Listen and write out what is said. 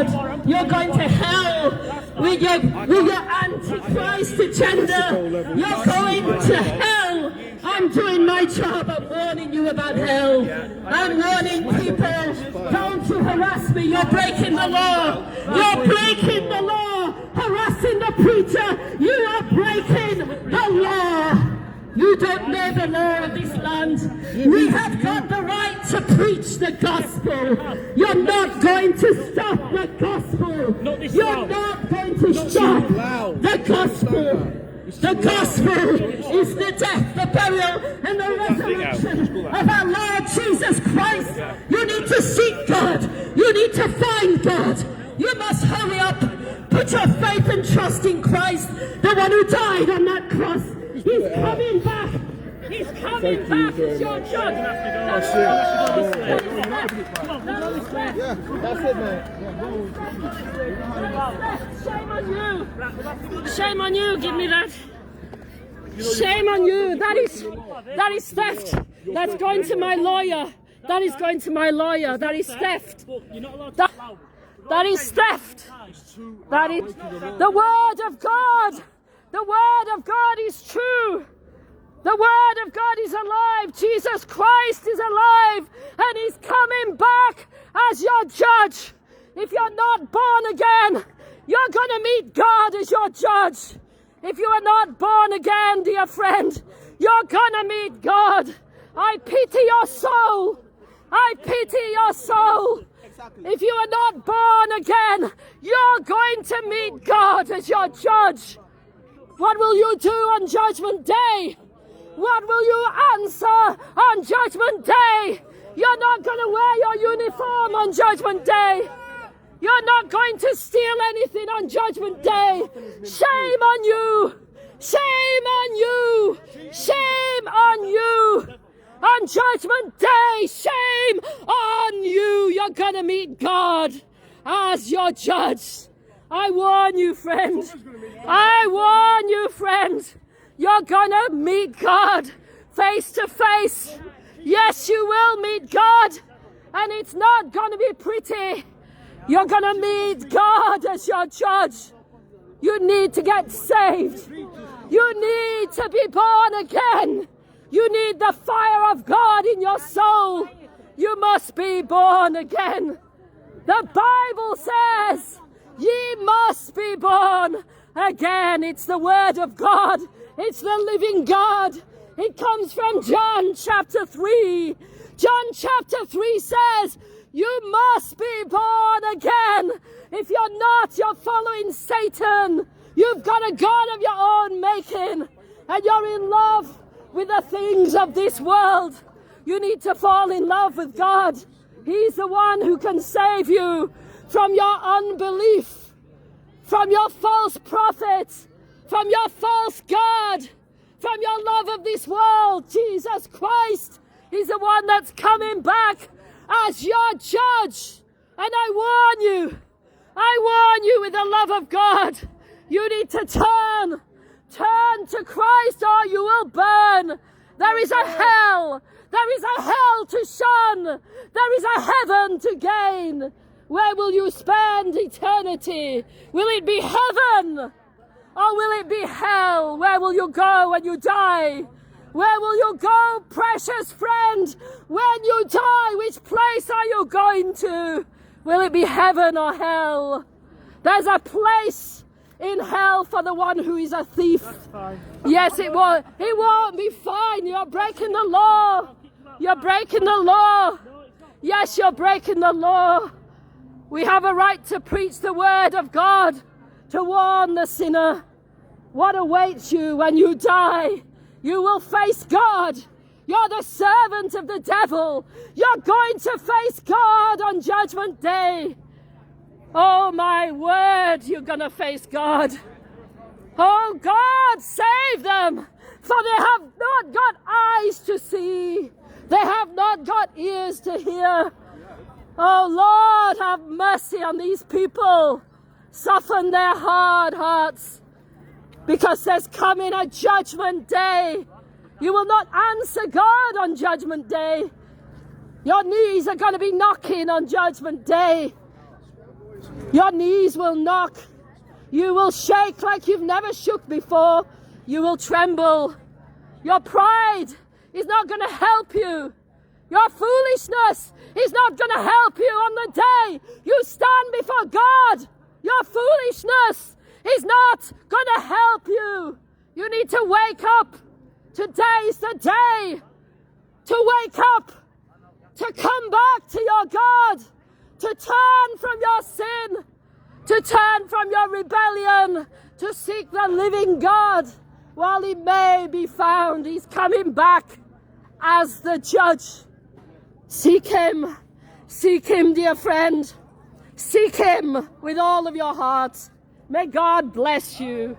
God. You're going to hell with your antichrist agenda. You're going to hell. I'm doing my job. I'm warning you about hell. I'm warning people. Don't you harass me. You're breaking the law. You're breaking the law. Harassing the preacher. You are breaking the law. You don't know the law of this land. We have got the right to preach the gospel. You're not going to stop the gospel. You're not going to stop the gospel. The gospel is the death, the burial, and the resurrection of our Lord Jesus Christ. You need to seek God. You need to find God. You must hurry up. Put your faith and trust in Christ, the one who died on that cross. He's coming back. He's coming back as your judge. That's it, man. Shame on you. Shame on you. Give me that. Shame on you. That is theft. That's going to my lawyer. That is going to my lawyer. That is theft. That is theft. That is the word of God. The word of God is true. The word of God is alive. Jesus Christ is alive, and he's coming back as your judge. If you're not born again, you're going to meet God as your judge. If you are not born again, dear friend, you're going to meet God. I pity your soul. I pity your soul. If you are not born again, you're going to meet God as your judge. What will you do on Judgment Day? What will you answer on Judgment Day? You're not going to wear your uniform on Judgment Day. You're not going to steal anything on Judgment Day. Shame on you. Shame on you. Shame on you. On Judgment Day, shame on you. You're going to meet God as your judge. I warn you, friend. I warn you, friend. You're going to meet God face to face. Yes, you will meet God. And it's not going to be pretty. You're going to meet God as your judge. You need to get saved. You need to be born again. You need the fire of God in your soul. You must be born again. The Bible says, ye must be born again. It's the word of God. It's the living God. It comes from John chapter 3. John chapter 3 says, you must be born again. If you're not, you're following Satan. You've got a God of your own making, and you're in love with the things of this world. You need to fall in love with God. He's the one who can save you from your unbelief, from your false prophets, from your false God, from your love of this world. Jesus Christ is the one that's coming back as your judge. And I warn you with the love of God, you need to turn to Christ or you will burn. There is a hell. There is a hell to shun. There is a heaven to gain. Where will you spend eternity? Will it be heaven or will it be hell? Where will you go when you die? Where will you go, precious friend, when you die? Which place are you going to? Will it be heaven or hell? There's a place in hell for the one who is a thief. Yes, it won't. It won't be fine. You're breaking the law. You're breaking the law. Yes, you're breaking the law. We have a right to preach the word of God, to warn the sinner. What awaits you when you die? You will face God. You're the servant of the devil. You're going to face God on Judgment Day. Oh my word, you're going to face God. Oh God, save them, for they have not got eyes to see. They have not got ears to hear. Oh Lord, have mercy on these people. Soften their hard hearts, because there's coming a Judgment Day. You will not answer God on Judgment Day. Your knees are going to be knocking on Judgment Day. Your knees will knock. You will shake like you've never shook before. You will tremble. Your pride is not going to help you. Your foolishness is not going to help you on the day you stand before God. Your foolishness is not going to help you. You need to wake up. Today's the day to wake up, to come back to your God, to turn from your sin, to turn from your rebellion, to seek the living God while he may be found. He's coming back as the judge. Seek him, dear friend. Seek him with all of your heart. May God bless you.